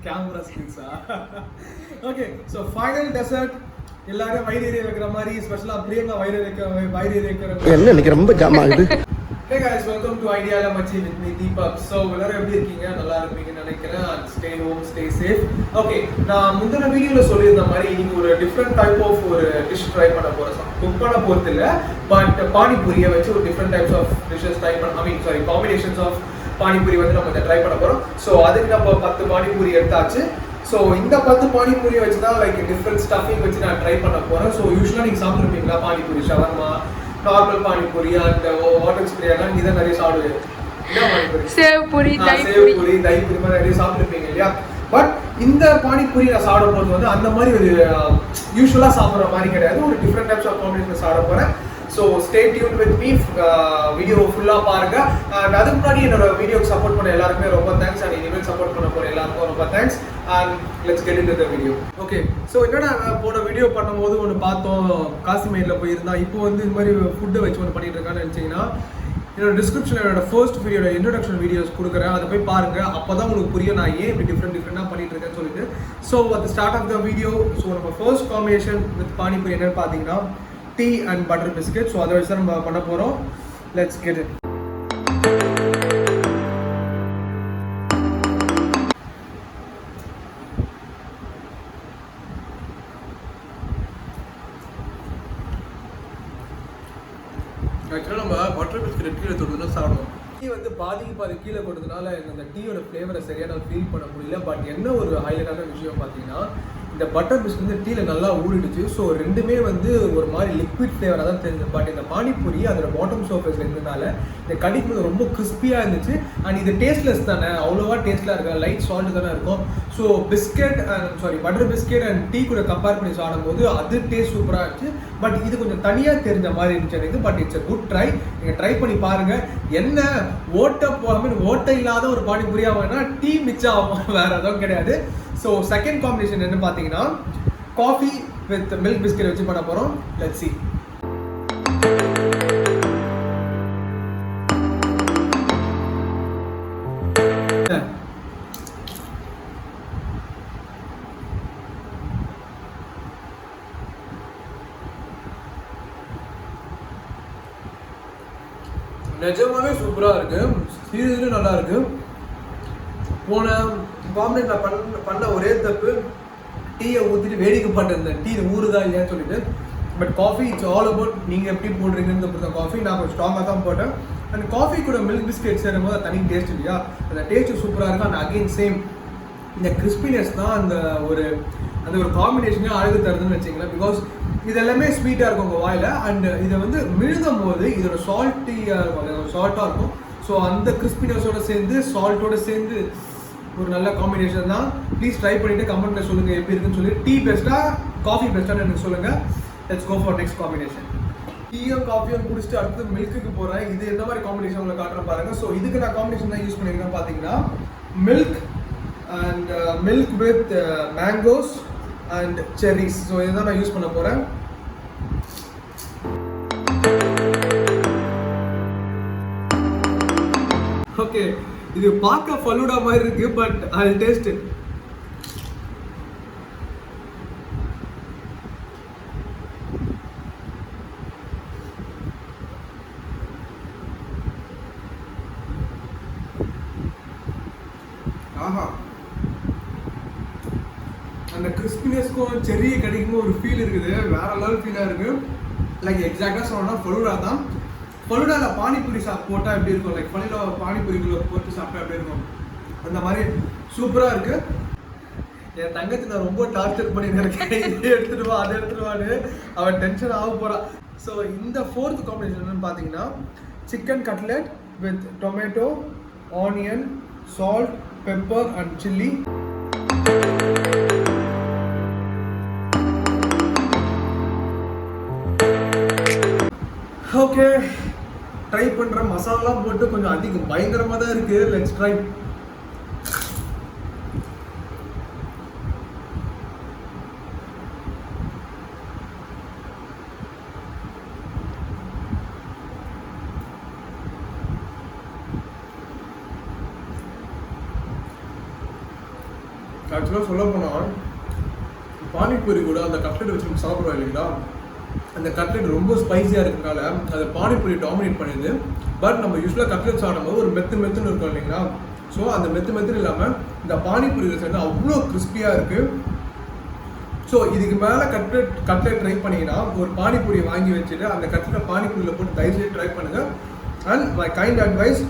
Camera ஸ்கில்ஸா okay so final dessert எல்லாரும் வயிறு வைக்கிற மாதிரி ஸ்பெஷலாக பிரியங்கா வயிறு வைக்கிற என்ன இன்னைக்கு ரொம்ப ஜாம் ஆகுது. Hey guys, welcome to Ideala Machi with me Deepak. So எல்லாரும் எப்படி இருக்கீங்க? நல்லா இருப்பீங்கன்னு நினைக்கிறேன். Stay home, stay safe. Okay, நான் முந்தின வீடியோல சொல்லியிருந்த மாதிரி இன்னைக்கு ஒரு டிஃப்ரெண்ட் டைப் ஆஃப் ஒரு டிஷ் ட்ரை பண்ண போறேன். குக் பண்ண போறது இல்ல, பட் பானிபூரியை வச்சு ஒரு different types of dishes try பண்ண காம்பினேஷன்ஸ் ஆஃப் பானிபூரி வந்து நம்ம ட்ரை பண்ண போறோம். ஸோ அதுக்கு நம்ம 10 பானிபூரி எடுத்தாச்சு. ஸோ இந்த 10 பானிபூரி வச்சு தான் லைக் டிஃப்ரெண்ட் ஸ்டஃபிங் வச்சு நான் ட்ரை பண்ண போறேன். ஸோ யூஸ்வலாக நீங்கள் சாப்பிட்ருப்பீங்களா pani puri, shawarma, normal pani puri and water spray எல்லாம் இதான் நிறைய சாப்பிடுவேன். சேவ் பூரி, தயிர் மாதிரி நிறைய சாப்பிட்டுருப்பீங்க இல்லையா? பட் இந்த பானிபூரி நான் சாப்பிடும் போது வந்து அந்த மாதிரி ஒரு யூஸ்வலா சாப்பிட்ற மாதிரி கிடையாது. ஒரு டிஃப்ரெண்ட் டைப்ஸ் ஆஃப் காம்பினேஷன் சாப்பிட போறேன். So stay tune with me, video ஃபுல்லாக பாருங்க. அண்ட் அதுக்கு முன்னாடி என்னோட வீடியோக்கு சப்போர்ட் பண்ண எல்லாருக்குமே ரொம்ப தேங்க்ஸ். அண்ட் இனிமேல் சப்போர்ட் பண்ண போற எல்லாருக்கும் ரொம்ப thanks. And let's get into the video. Okay, so என்னடா போன வீடியோ பண்ணும்போது ஒன்று பார்த்தோம், காசிமேடில் போயிருந்தா. இப்போ வந்து இந்த மாதிரி ஃபுட்டை வச்சு ஒன்று பண்ணிட்டு இருக்கான்னு நினச்சிங்கன்னா என்னோட டிஸ்கிரிப்ஷனில் என்னோட ஃபர்ஸ்ட் வீடியோட இன்ட்ரோடக்ஷன் வீடியோஸ் கொடுக்குறேன். அதை போய் பாருங்க. அப்போ தான் உங்களுக்கு புரியும் நான் ஏன் இப்படி டிஃப்ரெண்டாக பண்ணிட்டு இருக்கேன்னு சொல்லிட்டு. So at start of the video, so நம்ம ஃபர்ஸ்ட் காம்பினேஷன் வித் பானிபூரி என்னன்னு பார்த்தீங்கன்னா tea and butter biscuit. So அதை வச்சு தான் நம்ம பண்ண போகிறோம். Let's get it. ஆக்சுவலாக நம்ம பட்டர் பிஸ்கெட் கீழே தொடுதுன்னா சாப்பிடுவோம். டீ வந்து பாதிக்கு கீழே கொடுத்ததுனால எனக்கு அந்த டீயோட ஃப்ளேவரை சரியான ஃபீல் பண்ண முடியல. பட் என்ன ஒரு ஹைலைட்டான விஷயம் பார்த்தீங்கன்னா, இந்த பட்டர் பிஸ்கெட் வந்து டீயில் நல்லா ஊறிடுச்சு. ஸோ ரெண்டுமே வந்து ஒரு மாதிரி லிக்விட் ஃப்ளேவராக தான் தெரிஞ்சது. பட் இந்த பானிபூரி அதோட பாட்டம் சர்ஃபேஸில் இருந்ததுனால இந்த கடிக்கும் போது ரொம்ப கிறிஸ்பியாக இருந்துச்சு. அண்ட் இது டேஸ்ட்லெஸ் தானே, அவ்வளோவா டேஸ்ட்லாம் இருக்காது, லைட் சால்ட் தானே இருக்கும். So butter biscuit and tea கூட கம்பேர் பண்ணி சாப்பிடும்போது அது டேஸ்ட் சூப்பராக இருந்துச்சு. பட் இது கொஞ்சம் தனியாக தெரிஞ்ச மாதிரி இருந்துச்சு எனக்கு. But it's a good try. நீங்கள் ட்ரை பண்ணி பாருங்கள். என்ன ஓட்டை இல்லாத ஒரு பானிபூரியாக வேணா டீ மிச்சம் ஆகும், வேற எதுவும் கிடையாது. ஸோ செகண்ட் காம்பினேஷன் என்ன பார்த்தீங்கன்னா காஃபி வித் மில்க் பிஸ்கெட் வச்சு பண்ண போகிறோம். Let's see. நிஜமாவே சூப்பராக இருக்கு, சீரியஸ்லி நல்லா இருக்கு. போன காம்பினேட் நான் பண்ண ஒரே தப்பு, டீயை ஊற்றிட்டு வேடிக்கை பண்ணிருந்தேன் டீ ஊறுதா இல்லையான்னு சொல்லிட்டு. But coffee it's all about நீங்கள் எப்படி போடுறீங்கன்னு பொறுத்த காஃபி நான் கொஞ்சம் ஸ்ட்ராங்காக தான் போட்டேன். அண்ட் காஃபி கூட மில்க் பிஸ்கெட் சேரும் போது தனி டேஸ்ட் இல்லையா, அந்த டேஸ்ட்டு சூப்பராக இருக்கும். அண்ட் அகெயின் சேம் இந்த கிறிஸ்பினஸ் தான் அந்த ஒரு காம்பினேஷனே அழகு தருதுன்னு வச்சிங்களேன். பிகாஸ் இது எல்லாமே ஸ்வீட்டாக இருக்கும் உங்கள் வாயில். அண்ட் இதை வந்து விழுதும் போது இதோட சால்ட்டியாக இருக்கும், சால்ட்டாக இருக்கும். ஸோ அந்த கிறிஸ்பினஸோட சேர்ந்து சால்ட்டோட சேர்ந்து ஒரு நல்ல காம்பினேஷன் தான். ப்ளீஸ் ட்ரை பண்ணிவிட்டு கமெண்ட்டில் சொல்லுங்கள் எப்படி இருக்குன்னு சொல்லி. டீ பெஸ்ட்டாக காஃபி பெஸ்ட்டான்னு எனக்கு சொல்லுங்கள். Let's go for next combination. டீயும் காஃபியும் குடிச்சிட்டு அடுத்து மில்க்குக்கு போகிறேன். இது எந்த மாதிரி காம்பினேஷன் உங்களை காட்டுறேன் பாருங்கள். ஸோ இதுக்கு நான் காம்பினேஷன் தான் யூஸ் பண்ணியிருக்கேன் பார்த்தீங்கன்னா milk and milk with mangoes and cherries. So இதுதான் நான் யூஸ் பண்ண போகிறேன். ஓகே, இது பார்க்க ஃபலூடா மாதிரி இருக்கு, but I will taste it. Aha, அந்த கிறிஸ்பினஸ்க்கும் செர்ரியை கிடைக்கும் ஒரு ஃபீல் இருக்குது, வேற லெவல் ஃபீலாக இருக்கு. லைக் எக்ஸாக்டாக சொல்லணும்னா ஃபலூடா தான். ஃபலூடாவில் பானிபூரி போட்டால் எப்படி இருக்கும், லைக் பானிபூரிக்குள்ள போட்டு சாப்பிட்டா எப்படி இருக்கும், அந்த மாதிரி சூப்பராக இருக்குது. என் தங்கச்சி நான் ரொம்ப டார்ச்சர் பண்ணியிருக்கேன், இதை எடுத்துகிட்டு வா அதை எடுத்துகிட்டு வான்னு. அவன் டென்ஷன் ஆக போகிறான். ஸோ இந்த ஃபோர்த் காம்பினேஷன் என்னன்னு பார்த்தீங்கன்னா chicken cutlet with tomato, onion, salt, pepper and chilli. Okay, try பண்ணுற மசாலா போட்டு கொஞ்சம் அதிகம் பயங்கரமாக தான் இருக்கு. Let's try. ஆக்சுவலாக சொல்ல போனால் பானிபூரி கூட அந்த கட்லெட் வச்சு சாப்பிடுவோம் இல்லைங்களா, அந்த கட்லெட் ரொம்ப ஸ்பைஸியாக இருக்கிறதுனால அதை பானிபூரி டாமினேட் பண்ணிடுது. பட் நம்ம யூஸ்வலாக கட்லெட் சாப்பிடும்போது ஒரு மெத்துன்னு இருக்கும் இல்லைங்களா, ஸோ அந்த மெத்துன்னு இல்லாமல் இந்த பானிபூரி சேர்ந்து அவ்வளோ கிறிஸ்பியாக இருக்குது. ஸோ இதுக்கு மேலே கட்லெட் ட்ரை பண்ணிங்கன்னா ஒரு பானிபூரியை வாங்கி வச்சுட்டு அந்த கட்லெட்டை பானிபூரியில் போட்டு தயவுசெய்து ட்ரை பண்ணுங்கள். And my kind advice,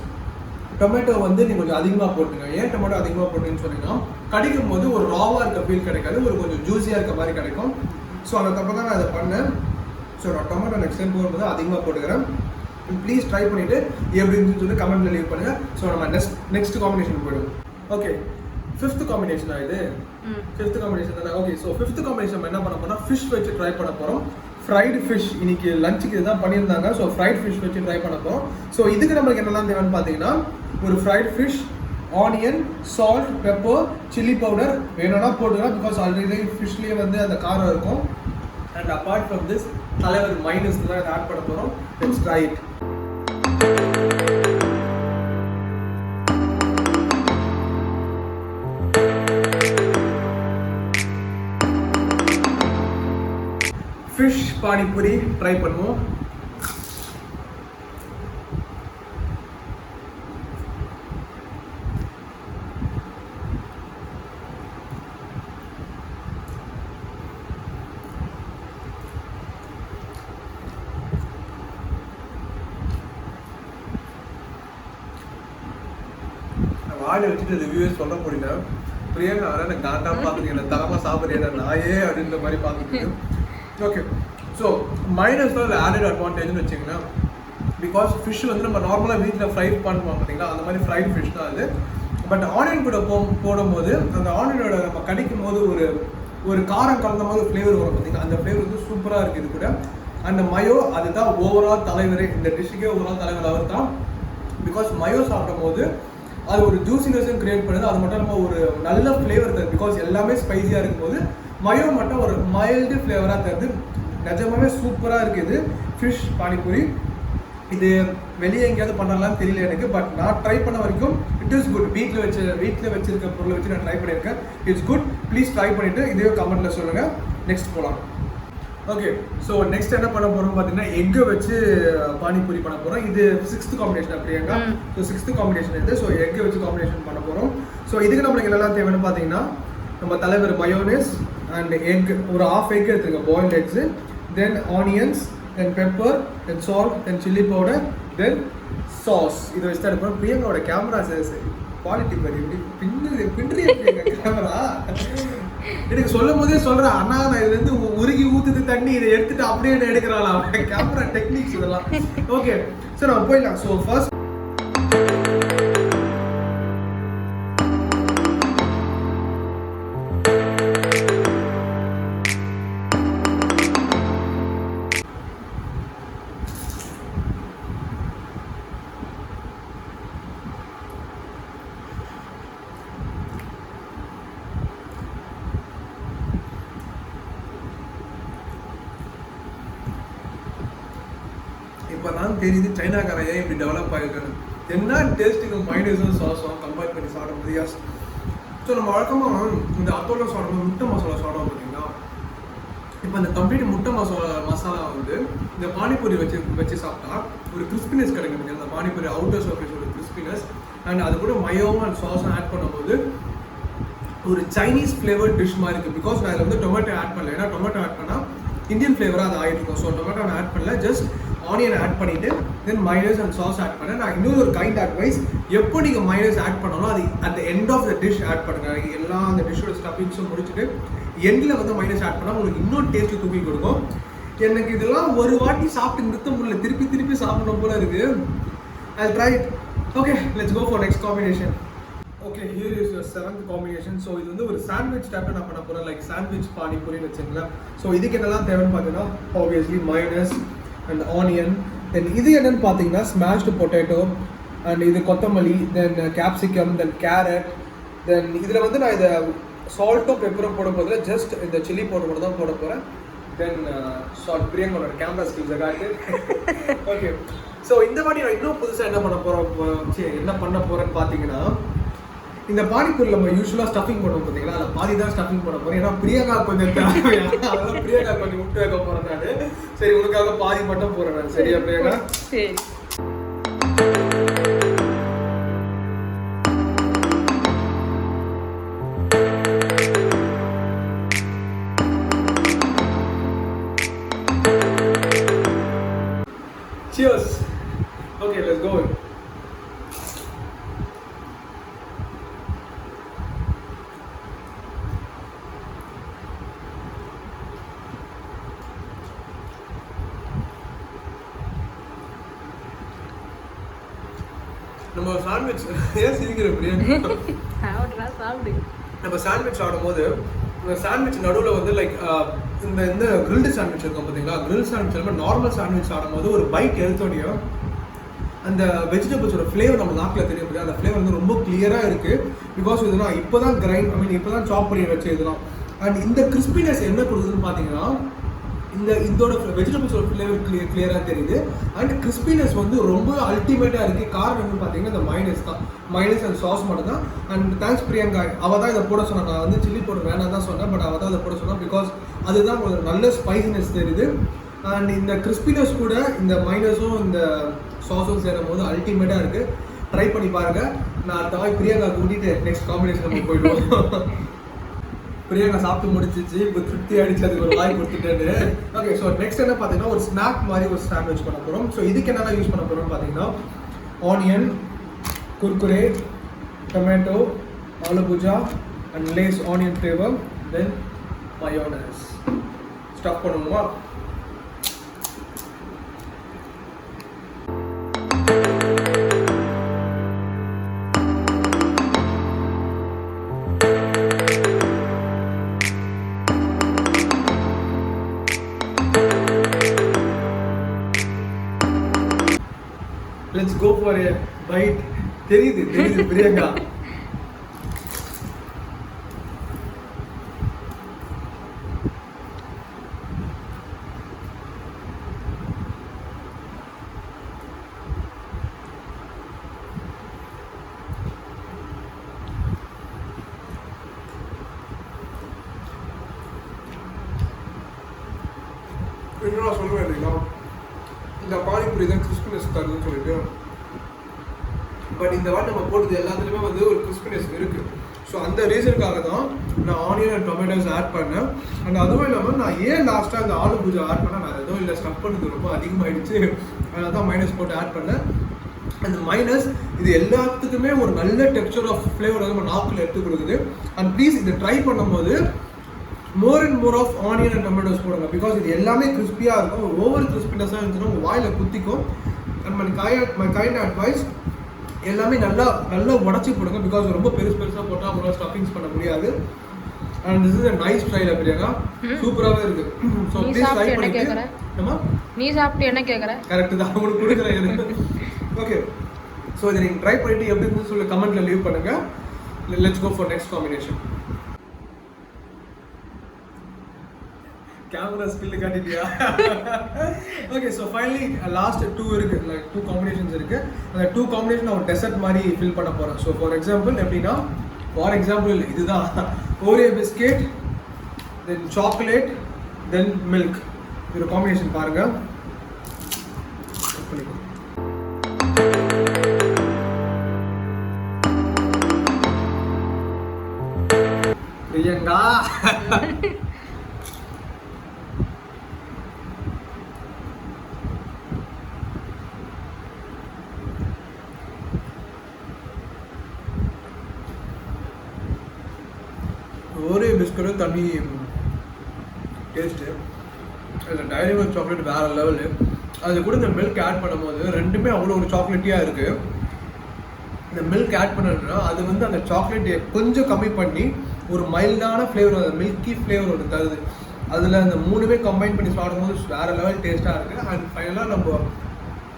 tomato வந்து நீங்கள் கொஞ்சம் அதிகமாக போட்டுங்க. ஏன் டொமேட்டோ அதிகமாக போட்டுன்னு சொன்னீங்கன்னா கடிக்கும் போது ஒரு ராவாக இருக்க ஃபீல் கிடைக்காது, ஒரு கொஞ்சம் ஜூஸியாக இருக்க மாதிரி கிடைக்கும். ஸோ அந்த தப்பு தான் நான் அதை பண்ணேன். ஸோ நான் டொமேட்டோ நெக்ஸ்ட் டைம் போகும்போது அதிகமாக போட்டுக்கிறேன். ப்ளீஸ் ட்ரை பண்ணிவிட்டு எப்படி இருந்துன்னு சொல்லி கமெண்ட்ல லீவ் பண்ணுங்கள். ஸோ நம்ம நெக்ஸ்ட் காம்பினேஷன் போயிடுவோம். ஓகே, ஃபிஃப்த் காம்பினேஷனா இது? ஃபிஃப்த் காம்பினேஷன் தானே. ஓகே, ஸோ ஃபிஃப்த் காம்பினேஷன் நம்ம என்ன பண்ண போறோம், ஃபிஷ் வச்சு ட்ரை பண்ண போகிறோம். ஃப்ரைடு ஃபிஷ் இன்னைக்கு லஞ்சுக்கு இதுதான் பண்ணியிருந்தாங்க. ஸோ ஃப்ரைட் ஃபிஷ் வச்சு ட்ரை பண்ண போகிறோம். ஸோ இதுக்கு நம்மளுக்கு என்னெல்லாம் தேவைன்னு பார்த்தீங்கன்னா ஒரு fried fish, onion, salt, pepper, chilli powder வேணும்னா போட்டுக்கலாம், பிகாஸ் ஆல்ரெடி ஃபிஷ்லேயே வந்து அந்த காரம் இருக்கும். அண்ட் அப்பார்ட் ஃப்ரம் திஸ் தலைவர் மைனஸ் தான் இதை ஆட் பண்ண போகிறோம். Let's try it. Fish panipuri try பண்ணுவோம். வாழை வச்சுட்டு ரிவ்யூஸ் சொல்ல முடியல. பிரியங்கா வர எனக்கு காண்டா பார்த்துட்டு என்ன தரமாக சாப்பிட்றேன் நாயே அப்படின்ற மாதிரி பார்த்துட்டு. ஓகே, ஸோ மைனஸ் தான் ஆடட் அட்வான்டேஜ்னு வச்சிங்கன்னா, பிகாஸ் ஃபிஷ் வந்து நம்ம நார்மலாக வீட்டில் ஃப்ரை பண்ணுவோம் பார்த்தீங்களா, அந்த மாதிரி ஃப்ரைட் ஃபிஷ் தான் அது. பட் ஆனியன் கூட போடும்போது அந்த ஆனியனோட நம்ம கடிக்கும் போது ஒரு காரம் கலந்த மாதிரி ஃப்ளேவர் வரும் பார்த்தீங்கன்னா, அந்த ஃப்ளேவர் வந்து சூப்பராக இருக்குது இது கூட. அந்த மயோ அதுதான் ஓவரால் தலைவரே, இந்த டிஷ்ஷுக்கே ஓவரால் தலைவர் அவர் தான். பிகாஸ் மயோ சாப்பிடும் போது அது ஒரு ஜூசினஸும் கிரியேட் பண்ணுது. அது மட்டும் இல்லாமல் ஒரு நல்ல ஃப்ளேவர் தருது. பிகாஸ் எல்லாமே ஸ்பைஸியாக இருக்கும்போது மயோ மட்டும் ஒரு மைல்டு ஃப்ளேவராக தருது. நிஜமாவே சூப்பராக இருக்குது ஃபிஷ் பானிபூரி. இது வெளியே எங்கேயாவது பண்ணலாம்னு தெரியல எனக்கு, பட் நான் ட்ரை பண்ண வரைக்கும் இட் இஸ் குட். வீட்டில் வச்சிருக்க பொருளை வச்சு நான் ட்ரை பண்ணியிருக்கேன். It's good. ப்ளீஸ் ட்ரை பண்ணிவிட்டு இதே கமெண்ட்டில் சொல்லுங்கள். நெக்ஸ்ட் போகலாம். ஓகே, ஸோ நெக்ஸ்ட் என்ன பண்ண போகிறோம் பார்த்தீங்கன்னா எக்கை வச்சு பானிபூரி பண்ண போகிறோம். இது 6th காம்பினேஷன் அப்படியாங்க. ஸோ 6th காம்பினேஷன் இது. ஸோ எக்கை வச்சு காம்பினேஷன் பண்ண போகிறோம். ஸோ இதுக்கு நம்மளுக்கு என்னெல்லாம் தேவைன்னு பார்த்தீங்கன்னா நம்ம தலைவர் மயோனஸ் அண்ட் எக், ஒரு ½ எக் எடுத்துருக்கேன், பாயில்ட் எக்ஸு, தென் ஆனியன்ஸ், தென் பெப்பர், தென் சால்ட், தென் சில்லி பவுடர், தென் சாஸ். இதை வச்சு தான் எடுப்போம். பிரியங்காவோட கேமரா குவாலிட்டி மாதிரி எப்படி பின்றி கேமரா எனக்கு சொல்லும் போதே சொல்றேன், அண்ணா நான் இதுல இருந்து உருகி ஊத்துது தண்ணி, இதை எடுத்துட்டு அப்படியே எடுக்கிறாளா கேமரா டெக்னிக்ஸ் இதெல்லாம். ஓகே, சோ நம்ம போயிடலாம். ஸோ ஃபர்ஸ்ட் இப்போ தான் தெரியுது சைனாக்காரன் ஏன் இப்படி டெவலப் ஆகிருக்காரு. என்ன டேஸ்ட்டுக்கு மைனஸும் சாஸும் கம்பேர் பண்ணி சாப்பிட முடியாது. ஸோ நம்ம வழக்கமாக இந்த அத்தோட சாப்பிடும்போது முட்டை மசாலா சாப்பிடுவோம் பார்த்தீங்களா. இப்போ இந்த கம்ப்ளீட் முட்டை மசாலா வந்து இந்த பானிபூரி வச்சு சாப்பிட்டா ஒரு கிறிஸ்பினஸ் கிடைக்கும். அந்த பானிபூரி அவுட்டர் சர்ஃபேஸ் ஒரு கிறிஸ்பினஸ், அண்ட் அது கூட மயோவும் அண்ட் சாஸும் ஆட் பண்ணும்போது ஒரு சைனீஸ் ஃப்ளேவர் டிஷ் மாதிரி இருக்குது. பிகாஸ் நான் அதில் வந்து டொமேட்டோ ஆட் பண்ணல. ஏன்னா டொமேட்டோ ஆட் பண்ணால் இந்தியன் ஃப்ளேவராக அது ஆகிட்டு இருக்கும். ஸோ டொமேட்டோ நான் ஆட் பண்ணல, ஜஸ்ட் ஆனியன் ஆட் பண்ணிவிட்டு then mayonnaise and sauce add பண்ணேன். நான் இன்னொரு ஒரு கைண்ட் அட்வைஸ், எப்போ நீங்கள் மைனஸ் ஆட் பண்ணாலும் அது at the end of the dish add பண்ணுங்கள். எல்லாம் அந்த டிஷ்ஷோட ஸ்டஃபிங்ஸும் முடிச்சுட்டு எண்டில் வந்து மைனஸ் ஆட் பண்ணால் உங்களுக்கு இன்னும் டேஸ்ட்டு தூக்கி கொடுக்கும். எனக்கு இதெல்லாம் ஒரு வாட்டி சாப்பிட்டு நிறுத்த முடியல, திருப்பி சாப்பிடணும் போல இருக்குது. I try it. Okay, let's go for next combination. Okay, here is your 7th combination. So இது வந்து ஒரு சாண்ட்விச் டைப்பில் நான் பண்ண போகிறேன், லைக் சாண்ட்விச் பானிபூரின்னு வச்சுங்களேன். ஸோ இதுக்கு என்னெல்லாம் தேவைன்னு பார்த்தீங்கன்னா ஆப்வியஸ்லி மைனஸ் அண்ட் ஆனியன், தென் இது என்னன்னு பார்த்தீங்கன்னா ஸ்மாஷ்டு பொட்டேட்டோ, அண்ட் இது கொத்தமல்லி, தென் கேப்சிகம், தென் கேரட், தென் இதில் வந்து நான் இதை சால்ட்டும் பெப்பரும் போட போதில்ல, ஜஸ்ட் இந்த சில்லி பவுடர் மட்டும் தான் போட போகிறேன். தென் சால்ட். பிரியங்கோட கேமரா ஸ்கில்ஸை காட்டு. ஓகே, ஸோ இந்த வாட்டி நான் இன்னும் புதுசாக என்ன பண்ண போகிறேன்னு பார்த்தீங்கன்னா இந்த பானிபூரியில் நம்ம யூஸ்வலாக ஸ்டஃபிங் பண்ணுவோம் பார்த்தீங்களா, அதில் பாதி தான் ஸ்டஃபிங் பண்ண போகிறேன். ஏன்னா பிரியங்கா கொஞ்சம் தேவையா, அதெல்லாம் பிரியங்கா கொஞ்சம் விட்டு வைக்க போகிறேன் நான். சரி, உனக்காக பாதி மட்டும் போகிறேன் நான். சரியா பிரியங்கா? சரி. Cheers. Okay, let's go. நம்ம சாண்ட்விச் ஏன் சிரிக்கிற பிரியாணி? நம்ம சாண்ட்விச் ஆடும்போது இந்த சாண்ட்விச் நடுவில் வந்து லைக் இந்த கிரில்டு சாண்ட்விச் இருக்கும் பார்த்தீங்களா, கிரில் சாண்ட்விச் இல்லாமல் நார்மல் சாண்ட்விச் ஆடும்போது ஒரு பைட் எடுத்தோடையும் அந்த வெஜிடபிள்ஸோட ஃப்ளேவர் நம்ம நாக்கில் தெரியும் போது அந்த ஃப்ளேவர் வந்து ரொம்ப கிளியராக இருக்குது. பிகாஸ் இதெல்லாம் இப்போ தான் இப்போ தான் சாப் பண்ணி வச்சு இதெல்லாம். அண்ட் இந்த கிறிஸ்பினஸ் என்ன கொடுக்குதுன்னு பார்த்தீங்கன்னா இதோட வெஜிடபிள்ஸோட ஃப்ளேவர் கிளியராக தெரியுது. அண்ட் கிறிஸ்பினஸ் வந்து ரொம்ப அல்டிமேட்டாக இருக்குது. காரணம் என்னன்னு பார்த்தீங்கன்னா இந்த மைனஸ் தான், மைனஸ் அண்ட் சாஸ் மட்டும் தான். அண்ட் தேங்க்ஸ் பிரியங்கா, அவள் தான் இதை போட சொன்னான். நான் வந்து சில்லி பவுடர் வேணாம் தான் சொன்னேன், பட் அவள் தான் இதை போட சொன்னான். பிகாஸ் அதுதான் ஒரு நல்ல ஸ்பைசினஸ் தெரியுது. அண்ட் இந்த கிறிஸ்பினஸ் கூட இந்த மைனஸும் இந்த சாஸும் சேரும் போது அல்டிமேட்டாக இருக்குது. ட்ரை பண்ணி பாருங்கள். நான் அடுத்த வாய் பிரியங்கா கூட்டிகிட்டு நெக்ஸ்ட் காம்பினேஷன் நம்ம போயிடுவோம். பிரியங்கா சாப்பிட்டு முடிச்சிச்சு, இப்போ திருப்தி அடிச்சு அதுக்கு ஒரு வாய் கொடுத்துட்டேன்னு. ஓகே, ஸோ நெக்ஸ்ட் என்ன பார்த்தீங்கன்னா ஒரு ஸ்நாக் மாதிரி ஒரு சாண்ட்விச் பண்ண போகிறோம். ஸோ இதுக்கு என்னென்ன யூஸ் பண்ண போகிறோம்னு பார்த்தீங்கன்னா onion, Kurkure, tomato, aloo bhujia and Lays onion flavour, then mayonnaise. Stuff பண்ணுவோமா? Let's go for a bite. தெரியுது பிரியங்கா. என்ன சொல்லுவேன் இல்லைங்களா, இந்த பானிபூரி தான் கிறிஸ்பினஸ் தருதுன்னு சொல்லிட்டு. பட் இந்த வாட்டி நம்ம போட்டது எல்லாத்துலேயுமே வந்து ஒரு கிறிஸ்பினஸ் இருக்குது. ஸோ அந்த ரீசனுக்காக தான் நான் ஆனியன் அண்ட் டொமேட்டோஸ் ஆட் பண்ணேன். அண்ட் அதுவும் இல்லாமல் நான் ஏன் லாஸ்ட்டாக அந்த ஆலு பூஜா ஆட் பண்ணேன், வேறு எதுவும் இல்லை, ஸ்டஃப் பண்ணது ரொம்ப அதிகமாகிடுச்சு, அதனால தான் மைனஸ் போட்டு ஆட் பண்ணேன். அந்த மைனஸ் இது எல்லாத்துக்குமே ஒரு நல்ல டெக்ஸ்சர் ஆஃப் ஃப்ளேவர் வந்து நம்ம நாக்கில் எடுத்து கொடுக்குது. அண்ட் ப்ளீஸ் இதை ட்ரை பண்ணும்போது more and more of onion and tomatoes போடுங்க. பிகாஸ் இது எல்லாமே கிறிஸ்பியாக இருக்கும். ஓவர் கிறிஸ்பினஸாக இருந்துச்சுன்னா உங்கள் வாயில் குத்திக்கும். அண்ட் மை கைண்ட் அட்வைஸ் எல்லாமே நல்லா உடச்சி போடுங்க. பிகாஸ் ரொம்ப பெருசாக போட்டால் அவ்வளோ ஸ்டஃபிங்ஸ் பண்ண முடியாது. And this is a nice try Priyanka, சூப்பராகவே இருக்கு. ஸோ ப்ளீஸ் ட்ரை பண்ணிட்டு நீ சாப்பிட்டு என்ன கேட்குற? கரெக்டு தான், உங்களுக்கு கொடுக்குறேன். ஓகே, ஸோ இதை நீங்கள் ட்ரை பண்ணிட்டு எப்படி இருந்து சொல்லி கமெண்ட்டில் லீவ் பண்ணுங்கள். Let's go for next combination. Camera skill காட்டிட்டியா? ஓகே, ஸோ ஃபைனலி லாஸ்ட் 2 இருக்கு, லைக் 2 காம்பினேஷன்ஸ் இருக்கு. அந்த 2 காம்பினேஷன் நான் ஒரு டெசர்ட் மாதிரி ஃபில் பண்ண போகிறேன். ஸோ ஃபார் எக்ஸாம்பிள் இதுதான் ஓரியோ பிஸ்கெட், தென் சாக்லேட், தென் மில்க். இது காம்பினேஷன் பாருங்க. பிரியங்கா ஓரியோ பிஸ்கட்டும் தண்ணி டேஸ்ட்டு, அதில் டைரி மில்க் சாக்லேட் வேறு லெவலு. அது கூட இந்த மில்க் ஆட் பண்ணும்போது ரெண்டுமே அவ்வளோ ஒரு சாக்லேட்டியாக இருக்குது. இந்த மில்க் ஆட் பண்ணுறதுனா அது வந்து அந்த சாக்லேட்டை கொஞ்சம் கம்மி பண்ணி ஒரு மைல்டான ஃப்ளேவர், அந்த மில்கி ஃப்ளேவர் ஒன்று தருது. அதில் அந்த 3மே கம்பைன் பண்ணி சாப்பிடும்போது வேறு லெவல் டேஸ்ட்டாக இருக்குது. அண்ட் ஃபைனலாக நம்ம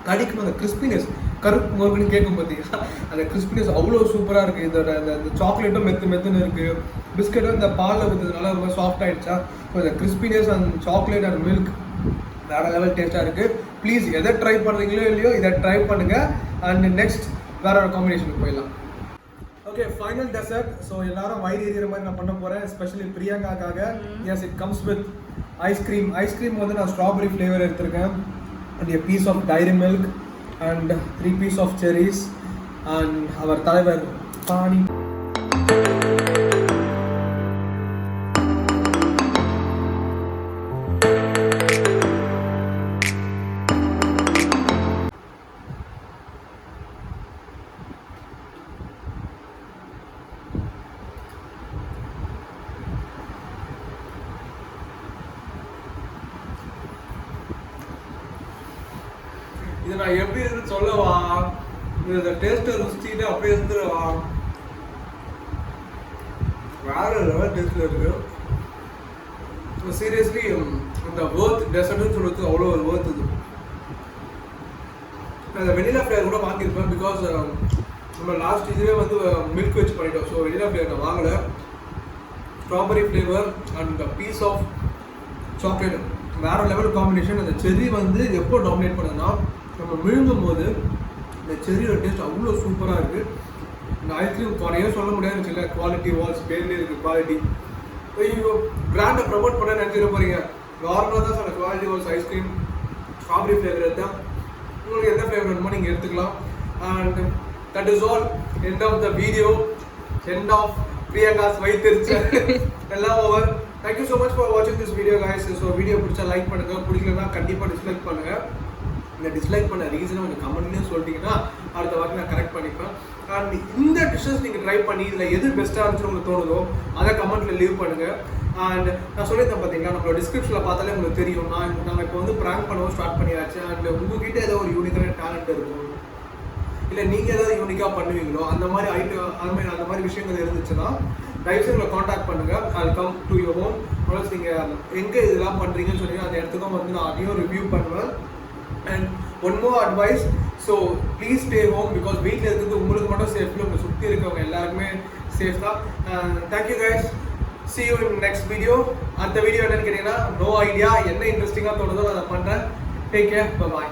கடிக்கும் அந்த கிறிஸ்பினஸ், கருப்பு மோர்கன்னு கேட்கும் பார்த்தீங்கன்னா அந்த கிறிஸ்பினஸ் அவ்வளோ சூப்பராக இருக்குது. இதோட அந்த சாக்லேட்டும் மெத்துன்னு இருக்குது, பிஸ்கட்டும் இந்த பாலில் ஊற்றுறதுனால ரொம்ப சாஃப்ட் ஆகிடுச்சா. ஸோ இந்த crispiness and chocolate and milk வேறு லெவல் டேஸ்ட்டாக இருக்குது. ப்ளீஸ் எதை ட்ரை பண்ணுறீங்களோ இல்லையோ இதை ட்ரை பண்ணுங்கள். அண்ட் நெக்ஸ்ட் வேற ஒரு காம்பினேஷனுக்கு போயிடலாம். Okay final dessert. ஸோ எல்லாரும் வயிறு எறிகிற மாதிரி நான் பண்ண போகிறேன், எஸ்பெஷலி பிரியங்காக்காக. Yes, it comes with ice cream. Ice cream வந்து நான் ஸ்ட்ராபெரி ஃப்ளேவர் எடுத்திருக்கேன், and a piece of dairy milk and 3 piece of cherries and our தலைவர் பாணி. இது நான் எப்படி இருக்குன்னு சொல்லவா? இந்த டேஸ்ட்டை ருசிச்சுட்டு அப்படியே இருந்துருவா. வேற லெவல் டேஸ்ட்ல இருக்கு. சீரியஸ்லி அந்த வேர்த் டெசர்ட்னு சொல்றது அவ்வளோ ஒரு வேர்த் இது. அந்த வெனிலா ஃப்ளேவர் கூட வாங்கியிருப்பேன், பிகாஸ் நம்ம லாஸ்ட் இதுவே வந்து மில்க் வச்சு பண்ணிட்டோம். ஸோ வெனிலா ஃப்ளேவர் நான் வாங்கலை. Strawberry flavour and piece of chocolate வேற லெவல் காம்பினேஷன். அந்த செர்ரி வந்து எப்போ டாமினேட் பண்ணுதுன்னா, நம்ம விழுங்கும் போது இந்த செர்ரியோட டேஸ்ட் அவ்வளோ சூப்பராக இருக்குது. இந்த ஐஸ்கிரீம் குறையே சொல்ல முடியாது, இல்லை குவாலிட்டி வால்ஸ் பேர்லேயே இருக்குது குவாலிட்டி. ஐயோ, பிராண்டை ப்ரமோட் பண்ண நினச்சிட போகிறீங்க. நார்மலாக தான் சொன்ன Kwality Wall's ice cream strawberry flavour தான். உங்களுக்கு எந்த ஃப்ளேவர் வேணுமோ நீங்கள் எடுத்துக்கலாம். And that is all. End of the video, end of Priyanka's வைத்திருச்சு எல்லாம் over. Thank you so much for வாட்சிங் this video guys. So video பிடிச்சா லைக் பண்ணுங்கள், பிடிக்கலன்னா கண்டிப்பாக டிஸ்லைக் பண்ணுங்கள். இந்த டிஸ்லைக் பண்ண ரீசனை கொஞ்சம் கமெண்ட்லேயும் சொல்லிட்டீங்கன்னா அடுத்த வாட்டி நான் கரெக்ட் பண்ணிப்பேன். அண்ட் இந்த டிஷ்ஷஸ் நீங்கள் ட்ரை பண்ணி இதில் எது பெஸ்ட்டாக இருந்துச்சு உங்களுக்கு தோணுதோ அதை கமெண்ட்டில் லீவ் பண்ணுங்கள். அண்ட் நான் சொல்லியிருந்தேன் பார்த்தீங்களா, நம்மளோட டிஸ்கிரிப்ஷனில் பார்த்தாலே உங்களுக்கு தெரியும். நம்ம இப்போ வந்து ப்ராங்க் பண்ணவும் ஸ்டார்ட் பண்ணியாச்சு. அண்ட் உங்ககிட்ட ஏதோ ஒரு யூனிக்கான டேலண்ட் இருக்கும், இல்லை நீங்கள் ஏதாவது யூனிக்காக பண்ணுவீங்களோ, அந்த மாதிரி அந்த மாதிரி விஷயங்கள் இருந்துச்சுன்னா தயவுசெய்து உங்களை காண்டாக்ட் பண்ணுங்கள். I come to your home. Plus நீங்கள் எங்கே இதெல்லாம் பண்ணுறீங்கன்னு சொன்னீங்கன்னா அந்த இடத்துக்கும் வந்து நான் அதையும் ரிவ்யூ பண்ணுவேன். And one more advice, so please stay home because வீட்டில் இருக்கிறது உங்களுக்கு மட்டும் சேஃப், உங்களை சுற்றி இருக்கவங்க எல்லாருக்குமே சேஃப் தான். Thank you guys, see you in next video. அடுத்த வீடியோ என்னன்னு கேட்டீங்கன்னா, நோ ஐடியா, என்ன இன்ட்ரெஸ்டிங்காக தோணுதோ அதை பண்ணுறேன். Take care, bye bye.